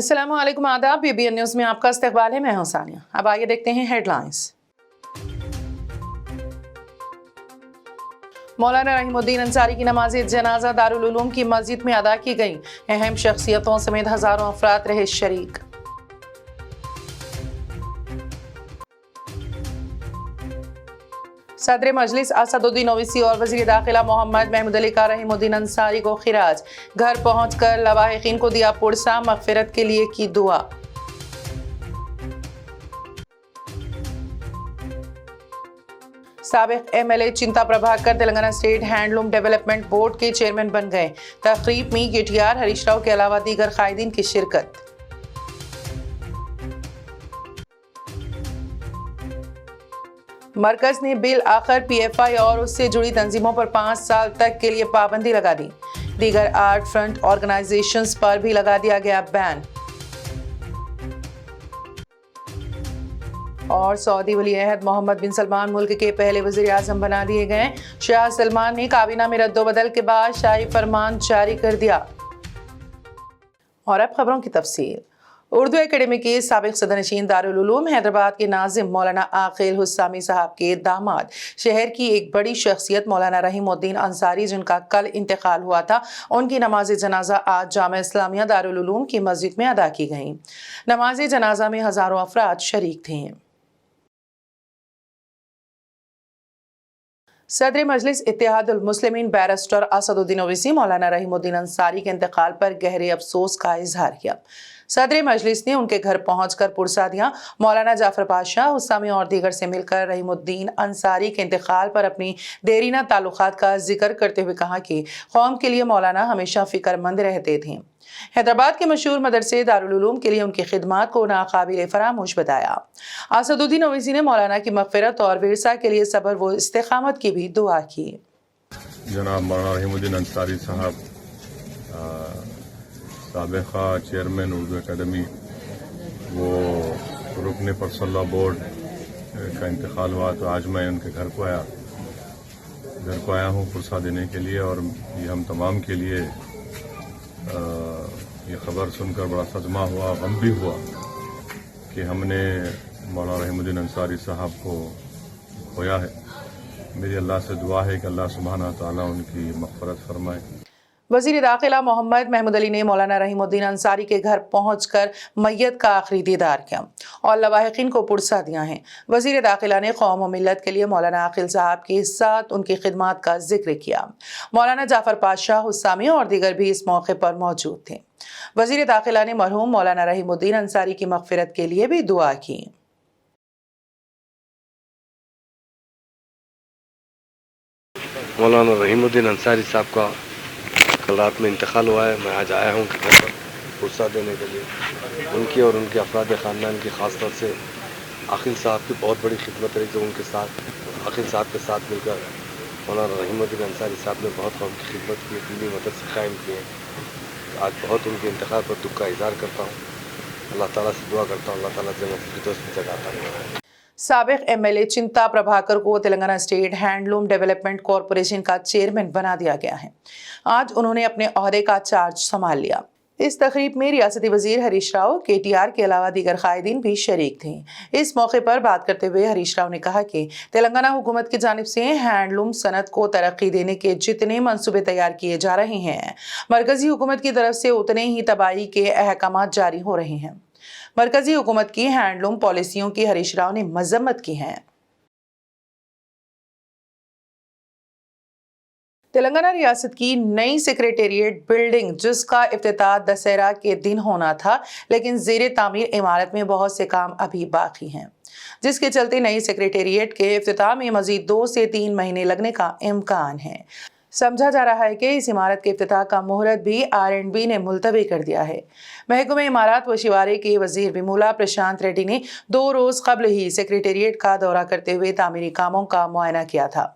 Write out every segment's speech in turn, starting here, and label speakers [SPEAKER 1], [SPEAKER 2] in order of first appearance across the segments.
[SPEAKER 1] अस्सलाम वालेकुम, आदाब। BBN न्यूज़ में आपका इस्तकबाल है। मैं हूं सानिया। अब आइए देखते हैं हेडलाइंस। मौलाना रहीमुद्दीन अंसारी की नमाज़ जनाजा दारुल उलूम की मस्जिद में अदा की गई। अहम शख्सियतों समेत हज़ारों अफराद रहे शरीक। सदर मजलिस असदुद्दीन ओवैसी और वज़ीर दाखिला मोहम्मद महमूद अली का रहीमुद्दीन अंसारी को खिराज। घर पहुंचकर लवाहिकीन को दिया पुरसा, मग़फ़िरत के लिए की दुआ। साबिक MLA चिंता Prabhakar Telangana state handloom development board के चेयरमैन बन गए। तकरीब में KTR, हरीश राव के अलावा दीगर कायदीन की शिरकत। मरकज ने बिल आखिर PFI और उससे जुड़ी तंजीमों पर 5 साल तक के लिए पाबंदी लगा दी। दीगर आर्ट फ्रंट ऑर्गेनाइजेशंस पर भी लगा दिया गया बैन। और सऊदी वली अहद मोहम्मद बिन सलमान मुल्क के पहले वज़ीर आज़म बना दिए गए। शाह सलमान ने काबीना में रद्दोबदल के बाद शाही फरमान जारी कर दिया। और अब खबरों की तफसील। उर्दू एकेडमी के साबिक सदरनशीन दारुल उलूम हैदराबाद के नाजिम मौलाना आकिल हुस्सामी साहब के दामाद, शहर की एक बड़ी शख्सियत मौलाना रहीमुद्दीन अंसारी, जिनका कल इंतकाल हुआ था, उनकी नमाज जनाजा आज जामा इस्लामिया दारुल उलूम की मस्जिद में अदा की गई। नमाज जनाजा में हज़ारों अफराद शरीक थे। सदर मजलिस इत्तेहादुल मुस्लिमीन बैरिस्टर असदुद्दीन ओवैसी मौलाना रहीमुद्दीन अंसारी के इंतकाल पर गहरे अफसोस का इजहार किया। सदर मजलिस ने उनके घर पहुंचकर पुरसा दिया। मौलाना जाफर पाशा, हुस्सामी और दीगर से मिलकर रहीमुद्दीन अंसारी के इंतकाल पर अपनी देरीना ताल्लुकात का जिक्र करते हुए कहा कि कौम के लिए मौलाना हमेशा फिक्रमंद रहते थे। हैदराबाद के मशहूर मदरसे दारुल उलूम के लिए उनकी खिदमत को नाकाबिल फरामोश बताया। असदुद्दीन ओवैसी ने मौलाना की मग़फ़िरत और विरसा के लिए सब्र व इस्तिक़ामत की भी दुआ की।
[SPEAKER 2] जनाब मौलाना रहीमुद्दीन अंसारी साहब, साबिक़ा चेयरमैन उर्दू एकेडमी, वो रुकने परसल्ला बोर्ड का इंतकाल हुआ, तो आज मैं उनके घर को आया हूँ पुरसा देने के लिए। और ये हम तमाम के लिए ये ख़बर सुनकर बड़ा सदमा हुआ, गम भी हुआ कि हमने मौलाना रहीमुद्दीन अंसारी साहब को खोया है। मेरी अल्लाह से दुआ है कि अल्लाह सुब्हाना तआला उनकी मग़फ़िरत फरमाए।
[SPEAKER 1] वज़ीर दाखिला मोहम्मद महमूद अली ने मौलाना रहीमुद्दीन अंसारी के घर पहुंचकर मैयत का आखिरी दीदार किया और लवाहिकीन को पुरसा दिया है। वज़ीर दाखिला ने कौम और मिल्लत के लिए मौलाना आकिल साहब के साथ उनकी खिदमत का जिक्र किया। मौलाना जाफर पाशा, हुस्सामी और दीगर भी इस मौके पर मौजूद थे। वज़ीर दाखिला ने मरहूम मौलाना रहीमुद्दीन अंसारी की मग़फ़िरत के लिए भी दुआ की।
[SPEAKER 3] मौलाना रहीमुद्दीन अंसारी साहब का कल रात में इंतकाल हुआ है। मैं आज आया हूँ उनके घर पर पुरसा देने के लिए। उनकी और उनके अफराद ख़ानदान की ख़ास तौर से आकिल साहब की बहुत बड़ी खिदमत रही, जो उनके साथ आकिल साहब के साथ मिलकर मौलाना रहीमुद्दीन अंसारी साहब ने बहुत कौम की खिदमत की, दीनी मदरसे कायम किए। आज बहुत उनके इंतकाल पर दुख का इज़हार करता हूँ। अल्लाह ताला से दुआ करता हूँ, अल्लाह ताला जन्नत की दोस्त में जगह अता फरमाए।
[SPEAKER 1] साबिक MLA चिंता प्रभाकर को Telangana state handloom development corporation का चेयरमैन बना दिया गया है। आज उन्होंने अपने ओहदे का चार्ज संभाल लिया। इस तकरीब में रियासती वजीर हरीश राव, KTR के अलावा दीगर कायदीन भी शरीक थे। इस मौके पर बात करते हुए हरीश राव ने कहा कि तेलंगाना हुकूमत की जानिब से हैंडलूम सनत को तरक्की देने के जितने मंसूबे तैयार किए जा रहे हैं, मरकजी हुकूमत की तरफ से उतने ही तबाही के अहकाम जारी हो रहे हैं। मरकजी हुकूमत की हैंडलूम पॉलिसियों की हरीश राव ने मजम्मत की है। तेलंगाना रियासत की नई सेक्रेटेरिएट बिल्डिंग, जिसका इफ्तिताह दशहरा के दिन होना था, लेकिन ज़ेरे तामीर इमारत में बहुत से काम अभी बाकी हैं, जिसके चलते नई सेक्रेटेरिएट के इफ्तिताह में मजीद 2 से 3 महीने लगने का इम्कान है। समझा जा रहा है कि इस इमारत के इफ्तिताह का मुहूर्त भी R&B ने मुलतवी कर दिया है। महकमे इमारत व शिवारे के वजीर विमूला प्रशांत रेड्डी ने 2 रोज़ कबल ही सेक्रेटेरिएट का दौरा करते हुए तामीरी कामों का मुआयना किया था।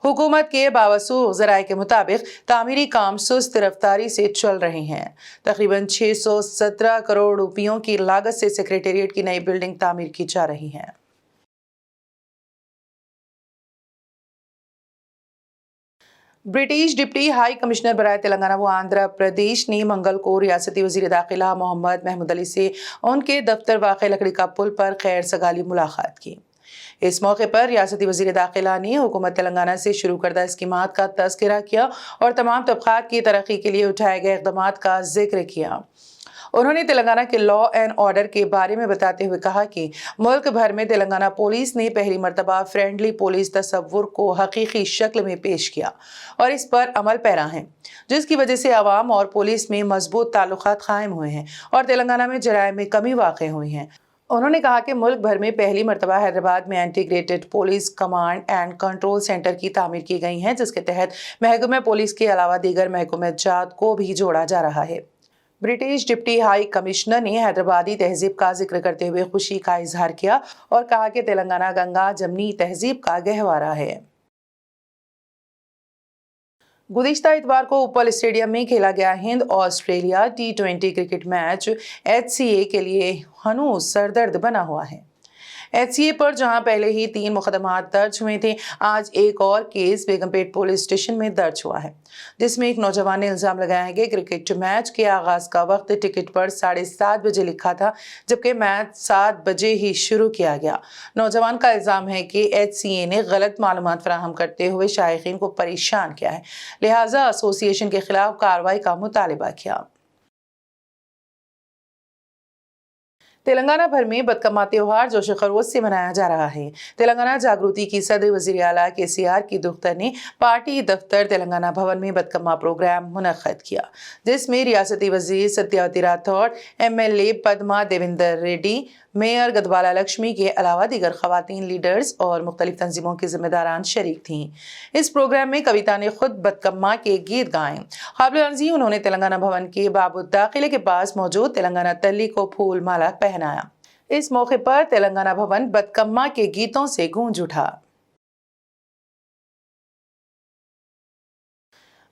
[SPEAKER 1] हुकूमत के बावसूख ज़राए के मुताबिक तामीरी काम सुस्त रफ्तारी से चल रहे हैं। तकरीबन 617 करोड़ रुपयों की लागत से सेक्रेटेरिएट की नई बिल्डिंग तामीर की जा रही है। ब्रिटिश डिप्टी हाई कमिश्नर बराए तेलंगाना व आंध्र प्रदेश ने मंगल को रियासती वजीर दाखिला मोहम्मद महमूद अली से उनके दफ्तर वाक़ लकड़ी का पुल पर खैर सगाली मुलाकात की। इस मौके पर रियासती वजीर दाखिला ने हुकूमत तेलंगाना से शुरू करदा स्कीमात का तज़किरा किया और तमाम तबक़ात की तरक्की के लिए उठाए गए इक़दामात का जिक्र किया। उन्होंने तेलंगाना के लॉ एंड ऑर्डर के बारे में बताते हुए कहा कि मुल्क भर में तेलंगाना पुलिस ने पहली मर्तबा फ्रेंडली पुलिस तस्वुर को हकीकी शक्ल में पेश किया और इस पर अमल पैरा है, जिसकी वजह से आवाम और पुलिस में मजबूत ताल्लुकात कायम हुए हैं और तेलंगाना में जराइम में कमी वाक़ हुई है। उन्होंने कहा कि मुल्क भर में पहली मर्तबा हैदराबाद में integrated police command and control centre की तामीर की गई है, जिसके तहत महकमे पुलिस के अलावा दीगर महकमे जात को भी जोड़ा जा रहा है। ब्रिटिश डिप्टी हाई कमिश्नर ने हैदराबादी तहजीब का जिक्र करते हुए खुशी का इजहार किया और कहा कि तेलंगाना गंगा जमनी तहजीब का गहवारा है। गुज़िश्ता इतवार को उपल स्टेडियम में खेला गया Hind Australia T20 cricket match HCA के लिए हनूज सरदर्द बना हुआ है। HCA पर जहां पहले ही 3 मुकदमात दर्ज हुए थे, आज एक और केस बेगमपेट पुलिस स्टेशन में दर्ज हुआ है, जिसमें एक नौजवान ने इल्जाम लगाया है कि क्रिकेट मैच के आगाज का वक्त टिकट पर 7:30 बजे लिखा था, जबकि मैच 7 बजे ही शुरू किया गया। नौजवान का इल्जाम है कि HCA ने गलत मालूमात फराहम करते हुए शायकीन को परेशान किया है, लिहाजा एसोसिएशन के खिलाफ कार्रवाई का मुतालबा किया। तेलंगाना भर में बदकम्मा त्योहार जोश खरोश से मनाया जा रहा है। तेलंगाना जागृति की सदर वज़ीर आला KCR की दुख्तर ने पार्टी दफ्तर तेलंगाना भवन में बदकम्मा प्रोग्राम मुनक्कद किया, जिसमें रियासती वज़ीर सत्यावती राठौड़, MLA पद्मा देवेंद्र रेड्डी, मेयर गदवाला लक्ष्मी के अलावा दीगर खवातीन लीडर्स और मुख्तलिफ तंजीमों की जिम्मेदारान शरीक थीं। इस प्रोग्राम में कविता ने खुद बदकम्मा के गीत गाए। काबिल अर्ज़ी उन्होंने तेलंगाना भवन के बाबुद दाखिले के पास मौजूद तेलंगाना तल्ली को फूल माला पहनाया। इस मौके पर तेलंगाना भवन बदकम्मा के गीतों से गूंज उठा।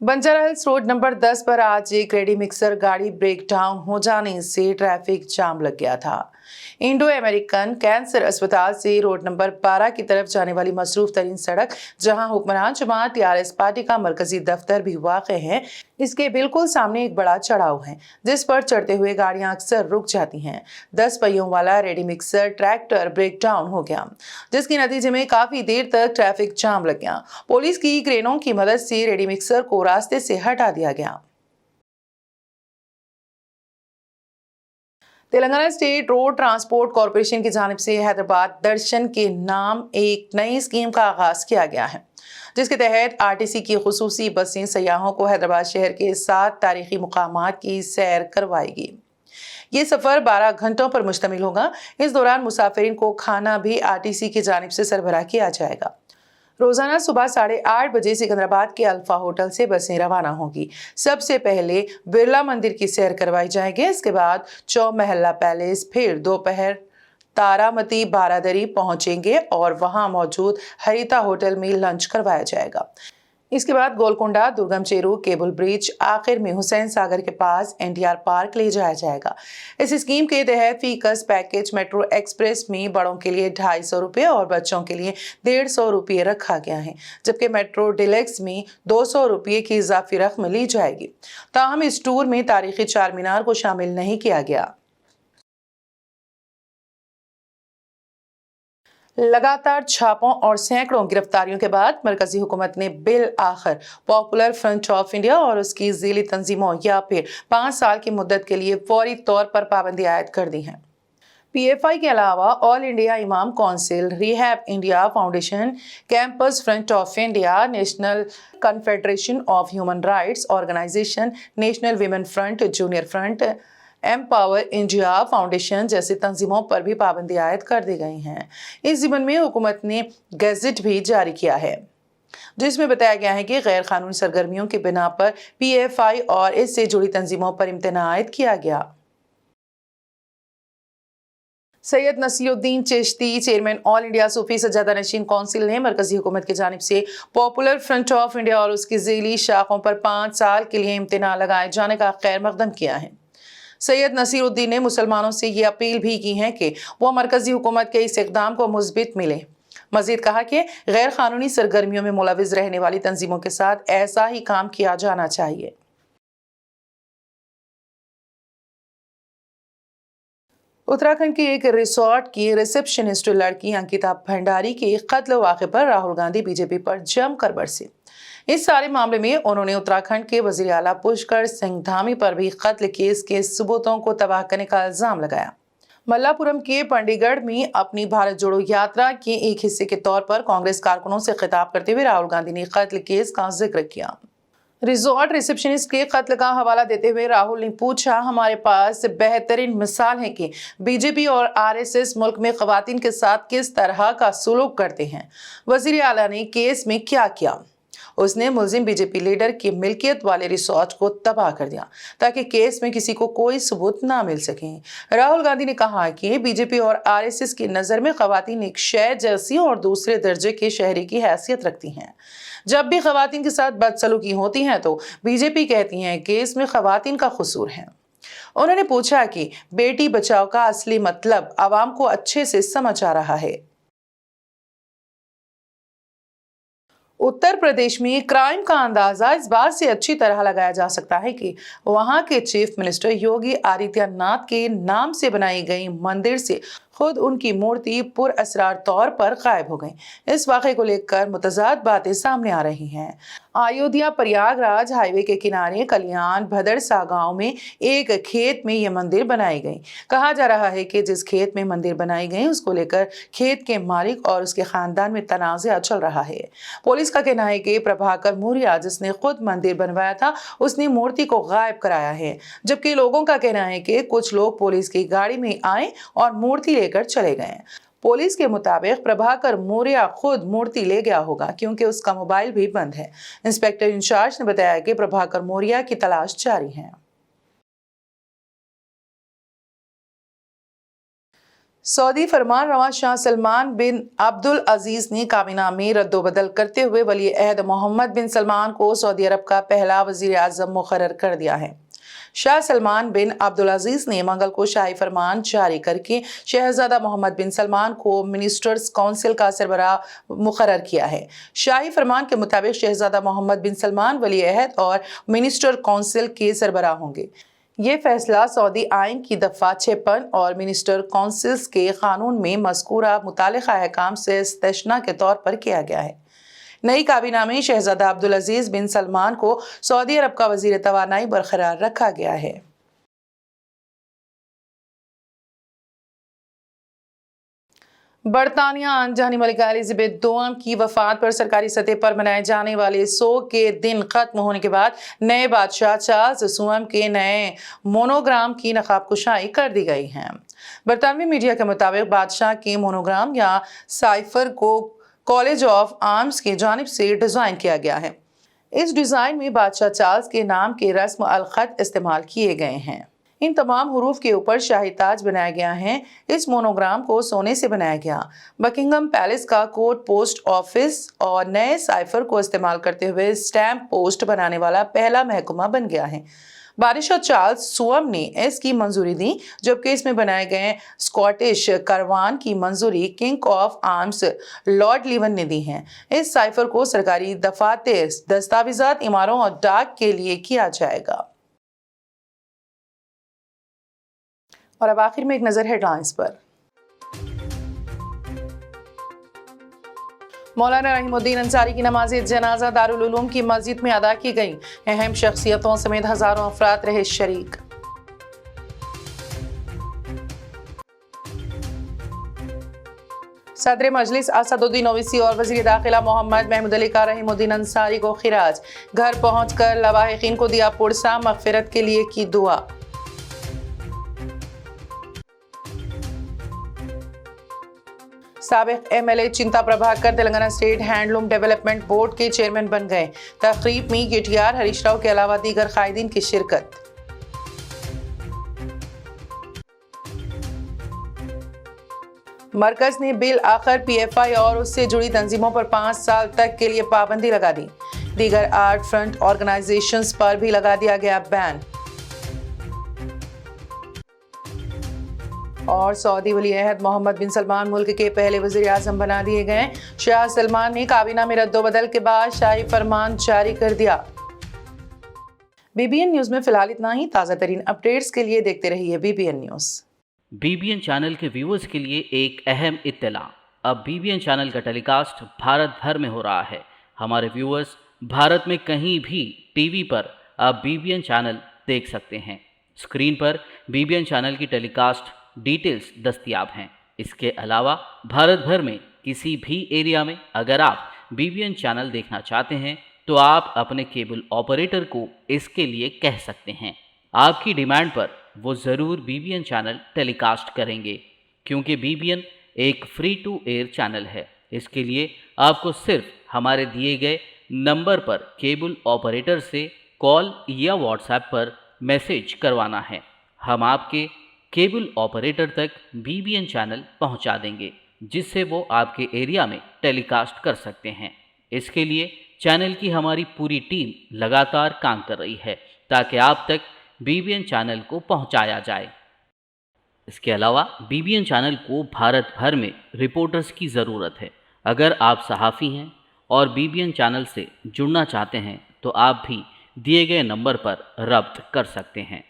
[SPEAKER 1] बंजारा हिल्स रोड नंबर 10 पर आज एक रेडी मिक्सर गाड़ी ब्रेक डाउन हो जाने से ट्रैफिक जाम लग गया था। इंडो अमेरिकन कैंसर अस्पताल से रोड नंबर 12 की तरफ जाने वाली मसरूफ तरीन सड़क, जहां हुक्मरान जमात TRS पार्टी का मरकजी दफ्तर भी वाक़े है, इसके बिल्कुल सामने एक बड़ा चढ़ाव है, जिस पर चढ़ते हुए गाड़ियां अक्सर रुक जाती हैं। 10 पहियों वाला ready mixer tractor break down हो गया, जिसके नतीजे में काफी देर तक ट्रैफिक जाम लग गया। पुलिस की क्रेनों की मदद से रेडी मिक्सर को रास्ते से हटा दिया गया। Telangana state road transport corporation की जानिब से हैदराबाद दर्शन के नाम एक नई स्कीम का आगाज किया गया है, जिसके तहत RTC की खुसूसी बसें सयाहों को हैदराबाद शहर के 7 तारीखी मुकामात की सैर करवाएगी। ये सफ़र 12 घंटों पर मुश्तमिल होगा। इस दौरान मुसाफिरीन को खाना भी RTC की जानिब से सरबराह किया जाएगा। रोजाना सुबह 8:30 बजे सिकंदराबाद के अल्फा होटल से बसें रवाना होंगी। सबसे पहले बिरला मंदिर की सैर करवाई जाएगी, इसके बाद चौमहल्ला पैलेस, फिर दोपहर तारामती बारादरी पहुंचेंगे और वहां मौजूद हरिता होटल में लंच करवाया जाएगा। इसके बाद गोलकोंडा, दुर्गम चेरू, केबल ब्रिज, आखिर में हुसैन सागर के पास NTR पार्क ले जाया जाएगा। इस स्कीम के तहत फीकस पैकेज मेट्रो एक्सप्रेस में बड़ों के लिए 250 रुपये और बच्चों के लिए 150 रुपये रखा गया है, जबकि मेट्रो डिलक्स में 200 रुपये की इजाफी रकम ली जाएगी। ताहम इस टूर में तारीखी चार मीनार को शामिल नहीं किया गया। लगातार छापों और सैकड़ों गिरफ्तारियों के बाद मरकजी हुकूमत ने बिल आखिर पॉपुलर फ्रंट ऑफ इंडिया और उसकी ज़ीली तंजीमों या फिर 5 साल की मुद्दत के लिए फौरी तौर पर पाबंदी आयद कर दी है। PFI के अलावा all India imam council, rehab India foundation, campus front of India, national confederation of human rights organisation, national women front, junior front, empower India foundation जैसी तंजीमों पर भी पाबंदी आयद कर दी गई हैं। इस ज़िम्न में हुकूमत ने गैजेट भी जारी किया है, जिसमें बताया गया है कि गैर कानूनी सरगर्मियों की बिना पर PFI और इससे जुड़ी तंजीमों पर इम्तना आयद किया गया। Syed Naseeruddin Chishti, chairman all India Sufi Sajjada Nashin council ने मरकजी हुकूमत की जानिब से पॉपुलर फ्रंट ऑफ इंडिया और उसकी ज़ीली शाखों पर 5 साल के लिए इम्तना लगाए जाने का खैर मकदम किया है। सैयद नसीरुद्दीन ने मुसलमानों से ये अपील भी की है कि वह मरकजी हुकूमत के इस इक़दाम को मुस्बित मिले मजीद कहा कि गैर कानूनी सरगर्मियों में मुलविस रहने वाली तंजीमों के साथ ऐसा ही काम किया जाना चाहिए। उत्तराखंड के एक रिसोर्ट की रिसेप्शनिस्ट लड़की अंकिता भंडारी के कत्ल वाक़े पर राहुल गांधी बीजेपी पर जमकर बरसे। इस सारे मामले में उन्होंने उत्तराखंड के वजीर आला पुष्कर सिंह धामी पर भी कत्ल केस के सबूतों को तबाह करने का इल्जाम लगाया। मल्लापुरम के पंडीगढ़ में अपनी भारत जोड़ो यात्रा के एक हिस्से के तौर पर कांग्रेस कारकुनों से खिताब करते हुए राहुल गांधी ने कत्ल केस का जिक्र किया। रिजॉर्ट रिसेप्शनिस्ट के कत्ल का हवाला देते हुए राहुल ने पूछा, हमारे पास बेहतरीन मिसाल है कि बीजेपी और आरएसएस मुल्क में खवातीन के साथ किस तरह का सुलूक करते हैं। वजीर आला ने केस में क्या किया? उसने मुल्जिम बीजेपी लीडर की मिल्कियत वाले रिसोर्ट को तबाह कर दिया ताकि केस में किसी को कोई सबूत ना मिल सके। राहुल गांधी ने कहा कि बीजेपी और आरएसएस की नज़र में खवातीन एक शहर जैसी और दूसरे दर्जे के शहरी की हैसियत रखती हैं। जब भी खवातीन के साथ बदसलूकी होती है तो बीजेपी कहती है कि इसमें खवातीन का कसूर है। उन्होंने पूछा कि बेटी बचाओ का असली मतलब आवाम को अच्छे से समझ आ रहा है। उत्तर प्रदेश में क्राइम का अंदाजा इस बात से अच्छी तरह लगाया जा सकता है कि वहां के चीफ मिनिस्टर योगी आदित्यनाथ के नाम से बनाई गई मंदिर से खुद उनकी मूर्ति पुरअसरार तौर पर गायब हो गई। इस वाक़े को लेकर मुतज़ाद बातें सामने आ रही हैं। अयोध्या प्रयागराज हाईवे के किनारे कल्याण भदरसा गांव में एक खेत में ये मंदिर बनाई गई। कहा जा रहा है कि जिस खेत में मंदिर बनाई गई उसको लेकर खेत के मालिक और उसके खानदान में तनाज़ा चल रहा है। पुलिस का कहना है कि प्रभाकर मौर्य जिसने खुद मंदिर बनवाया था उसने मूर्ति को गायब कराया है, जबकि लोगों का कहना है कि कुछ लोग पुलिस की गाड़ी में आए और मूर्ति लेकर चले गए। पुलिस के मुताबिक प्रभाकर मौर्य खुद मूर्ति ले गया होगा क्योंकि उसका मोबाइल भी बंद है। इंस्पेक्टर इंचार्ज ने बताया कि प्रभाकर मौर्य की तलाश जारी है। सऊदी फरमान रवा शाह सलमान बिन अब्दुल अजीज ने काबीना में रद्दोबदल करते हुए वली अहद मोहम्मद बिन सलमान को सऊदी अरब का पहला वजीर आज़म मुकर्रर कर दिया है। शाह सलमान बिन अब्दुल अजीज ने मंगल को शाही फरमान जारी करके शहजादा मोहम्मद बिन सलमान को मिनिस्टर्स काउंसिल का सरबराह मुकर्रर किया है। शाही फरमान के मुताबिक शहजादा मोहम्मद बिन सलमान वली अहद और मिनिस्टर काउंसिल के सरबराह होंगे। ये फैसला सऊदी आइन की दफ़ा 56 और मिनिस्टर काउंसिल्स के कानून में मज़कूरा मुतालिका अहकाम से इस्तिस्ना के तौर पर किया गया है। नई काबीना में शहजादा अब्दुल अजीज बिन सलमान को सऊदी अरब का वजीर तवानाई बरकरार रखा गया है। बरतानिया अनजानी मलिका एलिजाबेथ दोम की वफात पर सरकारी सतह पर मनाए जाने वाले 100 के दिन खत्म होने के बाद नए बादशाह चार्ल्स सुअम के नए मोनोग्राम की नकाब कुशाई कर दी गई है। बरतानवी मीडिया के मुताबिक बादशाह के मोनोग्राम या साइफर को कॉलेज ऑफ आर्म्स की जानिब से डिज़ाइन किया गया है। इस डिज़ाइन में बादशाह चार्ल्स के नाम के रस्म अल खत इस्तेमाल किए गए हैं। इन तमाम हरूफ के ऊपर शाही ताज बनाया गया है। इस मोनोग्राम को सोने से बनाया गया। बकिंगम पैलेस का कोर्ट पोस्ट ऑफिस और नए साइफर को इस्तेमाल करते हुए स्टैम्प पोस्ट बनाने वाला पहला महकमा बन गया है। बादशाह चार्ल्स सुअम ने इसकी मंजूरी दी, जबकि इसमें बनाए गए स्कॉटिश करवान की मंजूरी किंग ऑफ आर्म्स लॉर्ड लीवन ने दी है। इस साइफर को सरकारी दफातर, दस्तावेजात, इमारों और डाक के लिए किया जाएगा। और अब आखिर में एक नजर हेडलाइंस पर। मौलाना रहीमुद्दीन अंसारी की नमाज़ जनाजा दारुल उलूम की मस्जिद में अदा की गई। अहम शख्सियतों समेत हजारों अफराद रहे शरीक। सदर मजलिस असदुद्दीन ओवैसी और वज़ीर दाखिला मोहम्मद महमूद अली का रहीमुद्दीन अंसारी को खिराज। घर पहुंचकर लवाहिकीन को दिया पुरसा, मग़फ़िरत के लिए की दुआ। साबिक एमएलए चिंता Prabhakar Telangana state handloom development board के चेयरमैन बन गए। तकरीब में केटीआर, हरीश राव के अलावा दीगर कायदीन की शिरकत। मरकज ने बिल आखिर पीएफआई और उससे जुड़ी तंजीमों पर 5 साल तक के लिए पाबंदी लगा दी। दीगर आर्ट फ्रंट ऑर्गेनाइजेशंस पर भी लगा दिया गया बैन। और सऊदी वली अहद मोहम्मद बिन सलमान मुल्क के पहले वज़ीर आज़म बना दिए गए। शाह सलमान ने काबीना में रद्दोबदल के बाद शाही फरमान जारी कर दिया। BBN न्यूज़ में फिलहाल इतना ही। ताज़ा तरीन अपडेट्स के लिए देखते रहिए BBN न्यूज़।
[SPEAKER 4] BBN चैनल के व्यूअर्स के लिए एक अहम इत्तला। अब BBN चैनल का टेलीकास्ट भारत भर में हो रहा है। हमारे व्यूअर्स भारत में कहीं भी टीवी पर अब BBN चैनल देख सकते हैं। स्क्रीन पर BBN चैनल की टेलीकास्ट डिटेल्स दस्तयाब हैं। इसके अलावा भारत भर में किसी भी एरिया में अगर आप BBN चैनल देखना चाहते हैं तो आप अपने केबल ऑपरेटर को इसके लिए कह सकते हैं। आपकी डिमांड पर वो ज़रूर BBN चैनल टेलीकास्ट करेंगे, क्योंकि BBN एक फ्री टू एयर चैनल है। इसके लिए आपको सिर्फ हमारे दिए गए नंबर पर केबल ऑपरेटर से कॉल या व्हाट्सएप पर मैसेज करवाना है। हम आपके केबल ऑपरेटर तक BBN चैनल पहुंचा देंगे, जिससे वो आपके एरिया में टेलीकास्ट कर सकते हैं। इसके लिए चैनल की हमारी पूरी टीम लगातार काम कर रही है ताकि आप तक BBN चैनल को पहुंचाया जाए। इसके अलावा BBN चैनल को भारत भर में रिपोर्टर्स की ज़रूरत है। अगर आप सहाफ़ी हैं और BBN चैनल से जुड़ना चाहते हैं तो आप भी दिए गए नंबर पर रब्त कर सकते हैं।